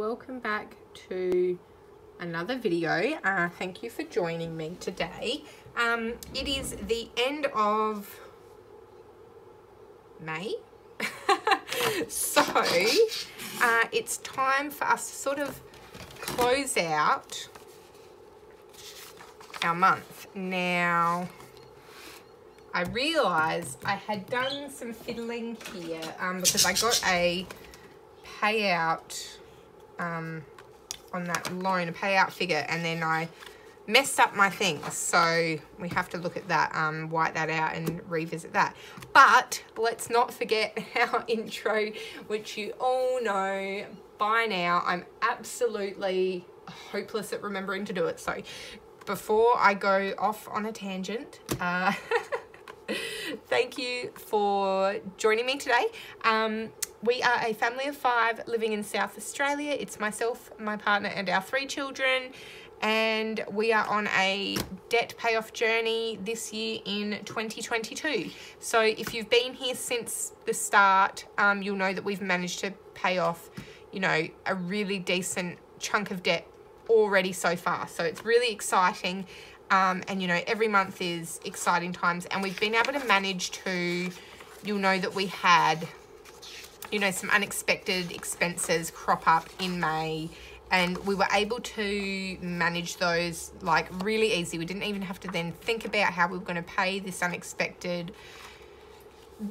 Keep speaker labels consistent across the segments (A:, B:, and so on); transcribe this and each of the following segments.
A: welcome back to another video. Thank you for joining me today. It is the end of May. So it's time for us to sort of close out our month. Now, I realised I had done some fiddling here because I got a payout on that loan, a payout figure, and then I messed up my things. So we have to look at that, white that out and revisit that. But let's not forget our intro, which you all know by now. I'm absolutely hopeless at remembering to do it. So before I go off on a tangent, thank you for joining me today. We are a family of 5 living in South Australia. It's myself, my partner, and our 3 children. And we are on a debt payoff journey this year in 2022. So if you've been here since the start, you'll know that we've managed to pay off, you know, a really decent chunk of debt already so far. So it's really exciting. And, you know, every month is exciting times. And we've been able to manage to, you'll know that we had, you know, some unexpected expenses crop up in May, and we were able to manage those like really easy. We didn't even have to then think about how we were going to pay this unexpected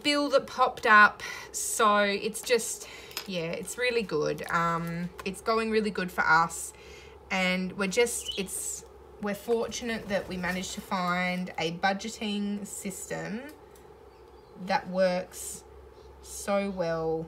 A: bill that popped up. So it's just, yeah, it's really good. It's going really good for us, and we're fortunate that we managed to find a budgeting system that works so well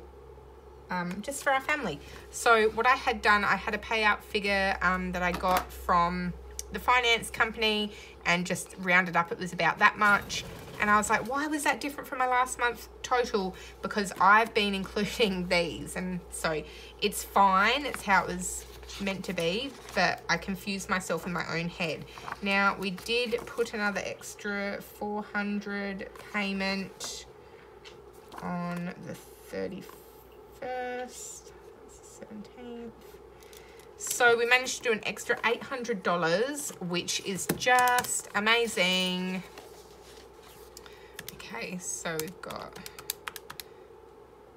A: just for our family. So what I had done, I had a payout figure that I got from the finance company and just rounded up, it was about that much. And I was like, why was that different from my last month total? Because I've been including these, and so it's fine, it's how it was meant to be, but I confused myself in my own head. Now, we did put another extra $400 payment on the 31st, 17th. So we managed to do an extra $800, which is just amazing. Okay, so we've got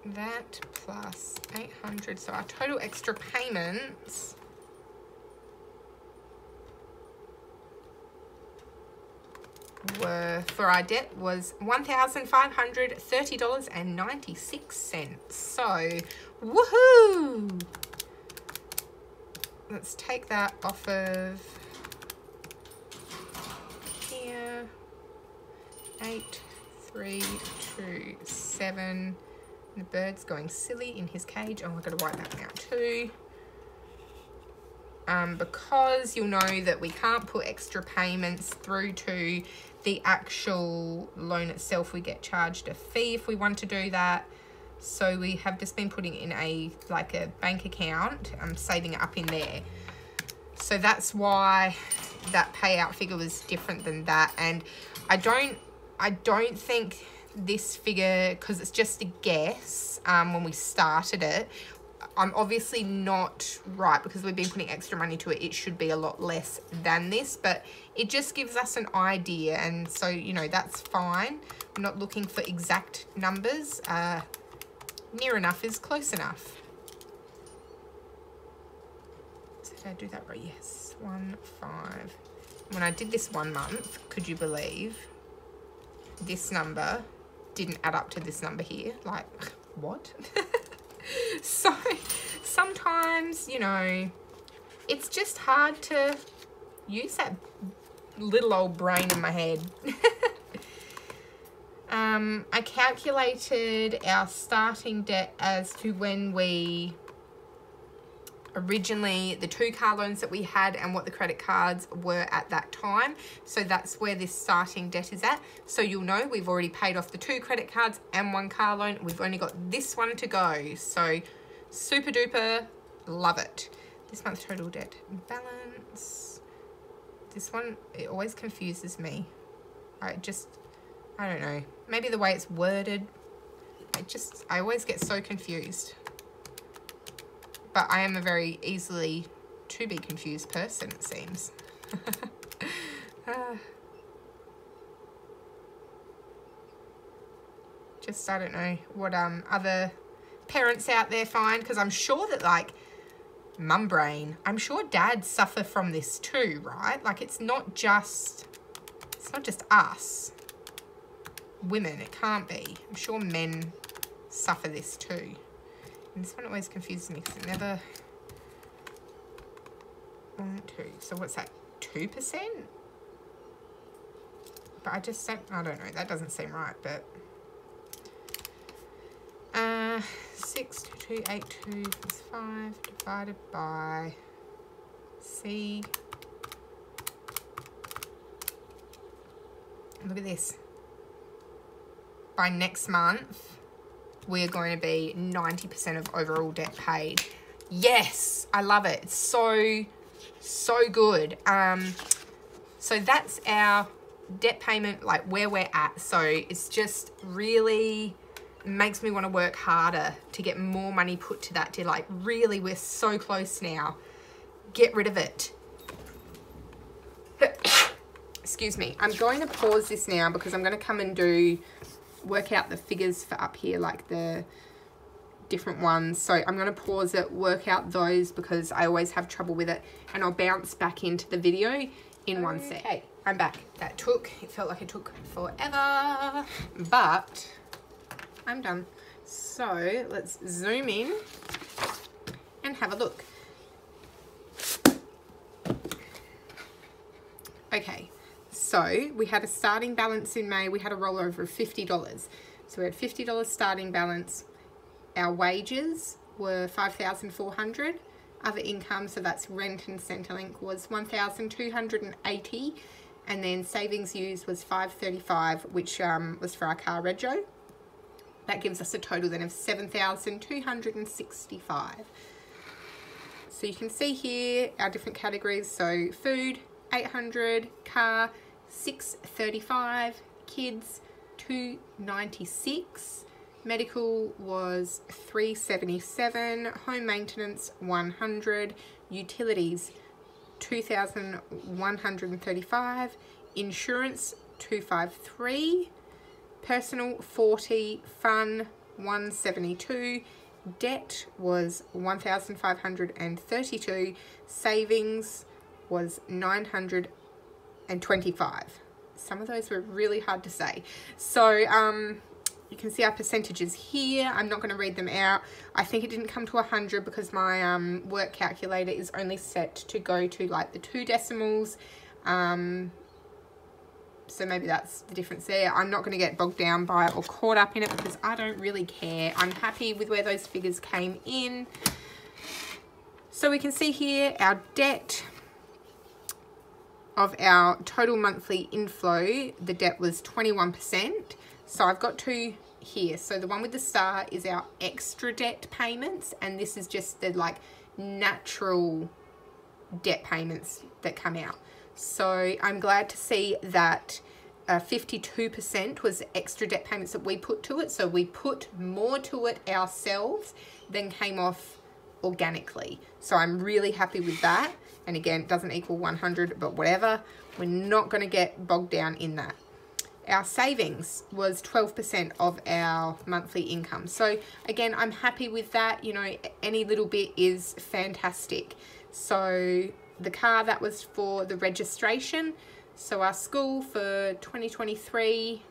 A: that plus 800. So our total extra payments were, for our debt, was $1,530.96. So, woohoo! Let's take that off of here. 8, 3, 2, 7. The bird's going silly in his cage. Oh, I've got to wipe that out too. Because you'll know that we can't put extra payments through to the actual loan itself. We get charged a fee if we want to do that. So we have just been putting in a bank account. I'm saving it up in there. So that's why that payout figure was different than that. And I don't think this figure, because it's just a guess, when we started it, I'm obviously not right, because we've been putting extra money to it. It should be a lot less than this, but it just gives us an idea, and so, you know, that's fine. I'm not looking for exact numbers. Near enough is close enough. So did I do that right? Yes, 1, 5. When I did this 1 month, could you believe this number didn't add up to this number here? Like, what? So sometimes, you know, it's just hard to use that little old brain in my head. I calculated our starting debt as to when we originally, the 2 car loans that we had and what the credit cards were at that time. So that's where this starting debt is at. So you'll know we've already paid off the 2 credit cards and 1 car loan. We've only got this one to go. So super duper, love it. This month's total debt balance. This one, it always confuses me. I don't know. Maybe the way it's worded. I always get so confused. but I am a very easily to be confused person, it seems. Just, I don't know what other parents out there find, because I'm sure that, like, mum brain, I'm sure dads suffer from this too, right? Like, it's not just us women, it can't be. I'm sure men suffer this too. And this one always confuses me because it never... 1, 2. So what's that? 2%? But I just don't know. That doesn't seem right, but... 62282 plus 5 divided by C. Look at this. By next month, we're going to be 90% of overall debt paid. Yes, I love it. It's so good. So that's our debt payment, like where we're at. So it's just really makes me want to work harder to get more money put to that, to like, really, we're so close now. Get rid of it. Excuse me. I'm going to pause this now because I'm going to come and work out the figures for up here, like the different ones. So I'm going to pause it, work out those because I always have trouble with it, and I'll bounce back into the video in 1 sec. Okay, I'm back. It felt like it took forever, but I'm done. So let's zoom in and have a look. Okay, so we had a starting balance in May. We had a rollover of $50. So we had $50 starting balance. Our wages were $5,400. Other income, so that's rent and Centrelink, was $1,280. And then savings used was $535, which was for our car rego. That gives us a total then of $7,265. So you can see here our different categories. So food, $800, car, $635, kids, $296, medical was $377, home maintenance $100, utilities $2,135, insurance $253, personal $40, fun $172, debt was $1,532, savings was $925. Some of those were really hard to say. So you can see our percentages here. I'm not going to read them out. I think it didn't come to 100 because my work calculator is only set to go to like the 2 decimals. So maybe that's the difference there. I'm not going to get bogged down by it or caught up in it because I don't really care. I'm happy with where those figures came in. So we can see here our debt of our total monthly inflow, the debt was 21%. So I've got 2 here. So the one with the star is our extra debt payments, and this is just the like natural debt payments that come out. So I'm glad to see that 52% was extra debt payments that we put to it. So we put more to it ourselves than came off organically. So I'm really happy with that. And again, it doesn't equal 100, but whatever. We're not going to get bogged down in that. Our savings was 12% of our monthly income. So again, I'm happy with that. You know, any little bit is fantastic. So the car, that was for the registration. So our school for 2023,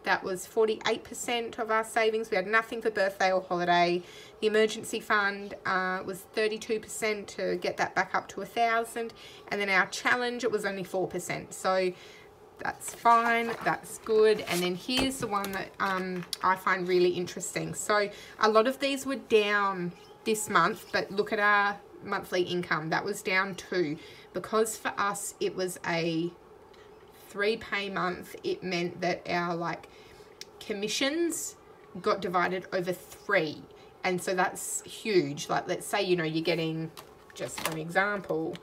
A: that was 48% of our savings. We had nothing for birthday or holiday. The emergency fund was 32% to get that back up to 1,000. And then our challenge, it was only 4%. So that's fine, that's good. And then here's the one that I find really interesting. So a lot of these were down this month, but look at our monthly income. That was down too. Because for us, it was a 3-pay month, it meant that our like commissions got divided over 3. And so that's huge. Like, let's say, you know, you're getting, just for example,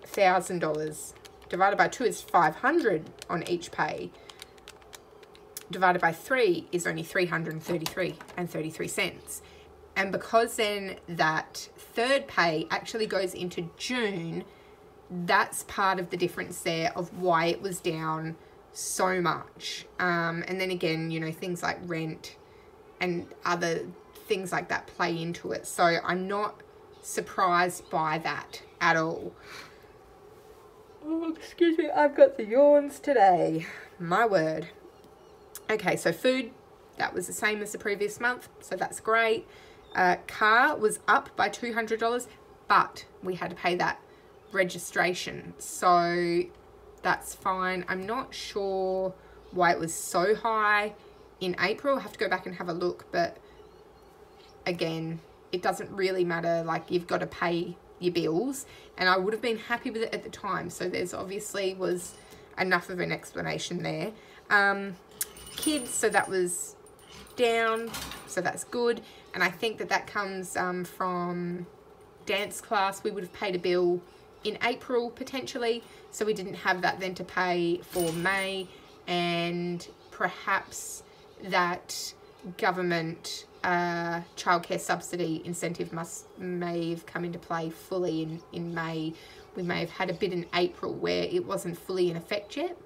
A: $1,000 divided by 2 is 500 on each pay. Divided by 3 is only 333 and 33 cents. And because then that third pay actually goes into June, that's part of the difference there of why it was down so much. And then again, you know, things like rent and other things like that play into it. So I'm not surprised by that at all. Oh, excuse me, I've got the yawns today. My word. Okay, so food, that was the same as the previous month, so that's great. Car was up by $200, but we had to pay that registration, so that's fine. I'm not sure why it was so high in April. I have to go back and have a look, but again, it doesn't really matter. Like, you've got to pay your bills, and I would have been happy with it at the time, so there's obviously was enough of an explanation there. Kids, so that was down, so that's good. And I think that that comes from dance class. We would have paid a bill in April potentially, so we didn't have that then to pay for May. And perhaps that government childcare subsidy incentive may have come into play fully in May. We may have had a bit in April where it wasn't fully in effect yet.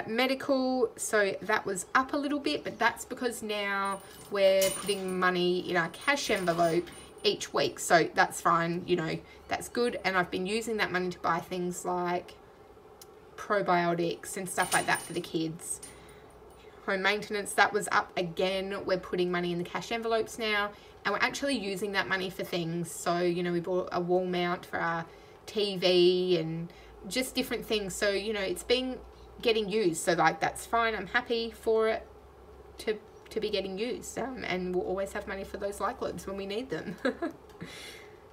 A: Medical, so that was up a little bit, but that's because now we're putting money in our cash envelope each week, so that's fine, you know, that's good. And I've been using that money to buy things like probiotics and stuff like that for the kids. Home maintenance, that was up again. We're putting money in the cash envelopes now, and we're actually using that money for things. So, you know, we bought a wall mount for our TV and just different things, so, you know, it's been getting used, so like that's fine. I'm happy for it to be getting used, and we'll always have money for those light globes when we need them.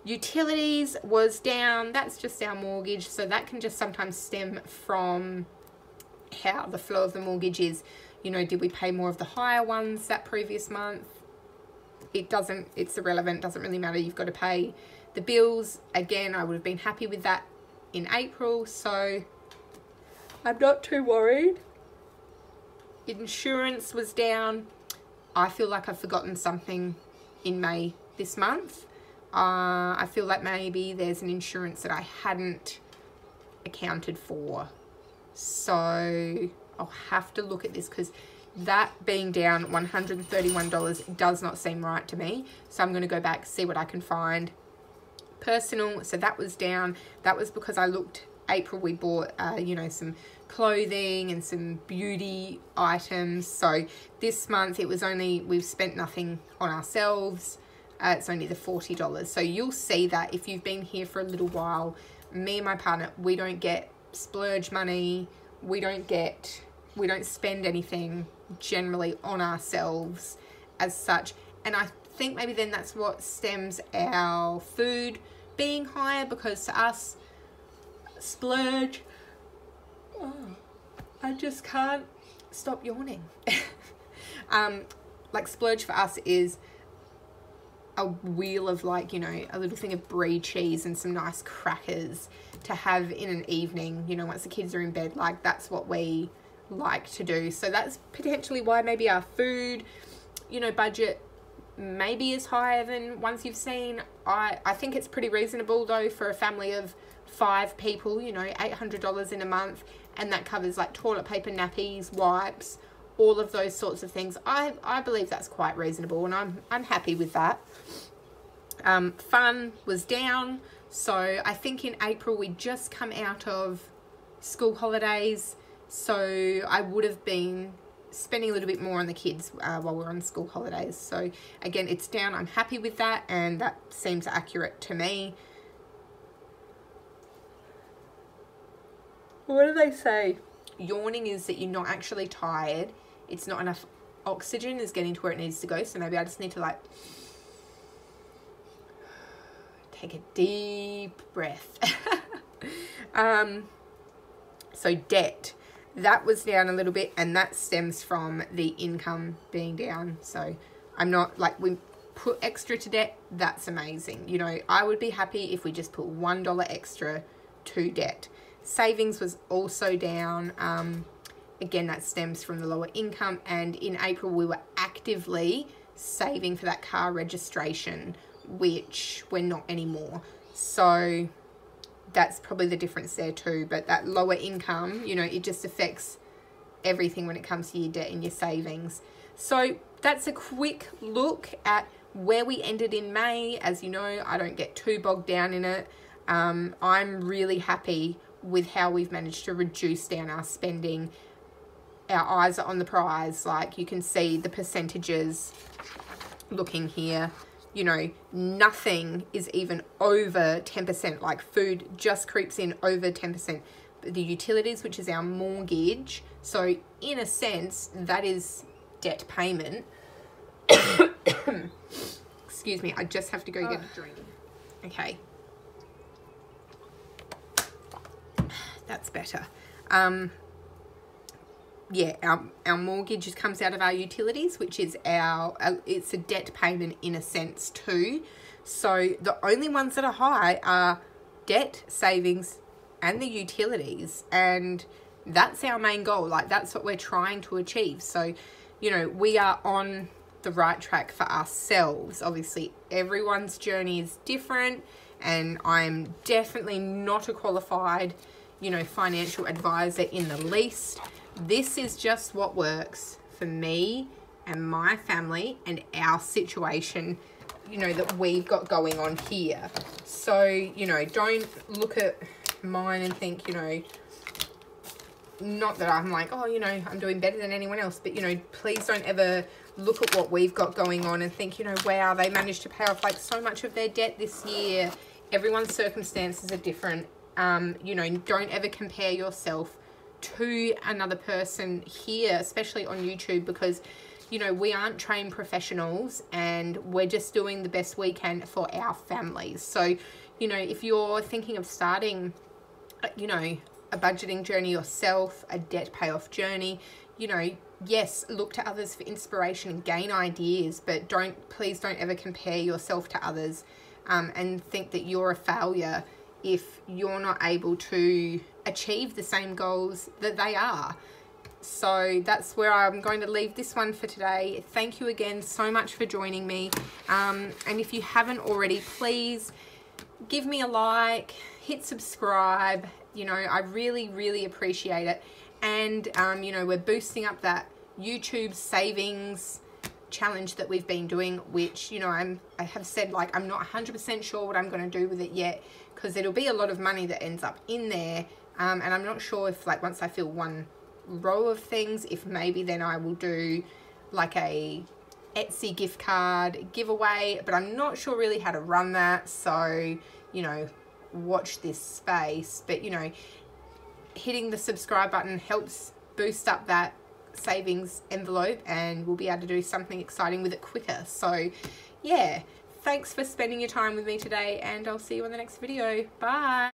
A: Utilities was down. That's just our mortgage, so that can just sometimes stem from how the flow of the mortgage is. You know, did we pay more of the higher ones that previous month? It doesn't, it's irrelevant, doesn't really matter. You've got to pay the bills. Again, I would have been happy with that in April, so I'm not too worried. Insurance was down. I feel like I've forgotten something in May this month. I feel like maybe there's an insurance that I hadn't accounted for. So I'll have to look at this, because that being down $131 does not seem right to me. So I'm going to go back, see what I can find. Personal, so that was down. That was because I looked, April we bought, you know, some clothing and some beauty items. So this month it was only, we've spent nothing on ourselves. It's only the $40. So you'll see that if you've been here for a little while, me and my partner, we don't get splurge money. We don't spend anything generally on ourselves as such. And I think maybe then that's what stems our food being higher, because to us, splurge, oh, I just can't stop yawning. Like splurge for us is a wheel of, like, you know, a little thing of brie cheese and some nice crackers to have in an evening, you know, once the kids are in bed. Like, that's what we like to do. So that's potentially why maybe our food, you know, budget maybe is higher than ones you've seen. I think it's pretty reasonable though for a family of 5 people, you know, $800 in a month, and that covers like toilet paper, nappies, wipes, all of those sorts of things. I believe that's quite reasonable, and I'm happy with that. Fun was down, so I think in April we just come out of school holidays, so I would have been spending a little bit more on the kids while we're on school holidays. So again, it's down. I'm happy with that, and that seems accurate to me. What do they say? Yawning is that you're not actually tired. It's not enough oxygen is getting to where it needs to go. So maybe I just need to like take a deep breath. So debt, that was down a little bit, and that stems from the income being down. So I'm not like, we put extra to debt, that's amazing. You know, I would be happy if we just put $1 extra to debt. Savings was also down. Again, that stems from the lower income, and in April we were actively saving for that car registration, which we're not anymore. So that's probably the difference there too. But that lower income, you know, it just affects everything when it comes to your debt and your savings. So that's a quick look at where we ended in May. As you know, I don't get too bogged down in it. I'm really happy with how we've managed to reduce down our spending. Our eyes are on the prize. Like, you can see the percentages looking here. You know, nothing is even over 10%. Like, food just creeps in over 10%. The utilities, which is our mortgage, so in a sense that is debt payment. Excuse me, I just have to go get a drink. Okay, that's better. Yeah, our mortgage just comes out of our utilities, which is it's a debt payment in a sense too. So the only ones that are high are debt, savings, and the utilities, and that's our main goal. Like, that's what we're trying to achieve. So, you know, we are on the right track for ourselves. Obviously, everyone's journey is different, and I'm definitely not a qualified, you know, financial advisor in the least. This is just what works for me and my family and our situation, you know, that we've got going on here. So, you know, don't look at mine and think, you know, not that I'm like, oh, you know, I'm doing better than anyone else, but, you know, please don't ever look at what we've got going on and think, you know, wow, they managed to pay off like so much of their debt this year. Everyone's circumstances are different. You know, don't ever compare yourself to another person here, especially on YouTube, because, you know, we aren't trained professionals and we're just doing the best we can for our families. So, you know, if you're thinking of starting, you know, a budgeting journey yourself, a debt payoff journey, you know, yes, look to others for inspiration and gain ideas, but please don't ever compare yourself to others and think that you're a failure if you're not able to achieve the same goals that they are. So that's where I'm going to leave this one for today. Thank you again so much for joining me. And if you haven't already, please give me a like, hit subscribe. You know, I really, really appreciate it. And, you know, we're boosting up that YouTube savings challenge that we've been doing, which, you know, I have said, like, I'm not 100% sure what I'm going to do with it yet, because it'll be a lot of money that ends up in there. And I'm not sure if, like, once I fill one row of things, if maybe then I will do like a Etsy gift card giveaway, but I'm not sure really how to run that. So, you know, watch this space. But, you know, hitting the subscribe button helps boost up that savings envelope, and we'll be able to do something exciting with it quicker. So yeah, thanks for spending your time with me today, and I'll see you in the next video. Bye.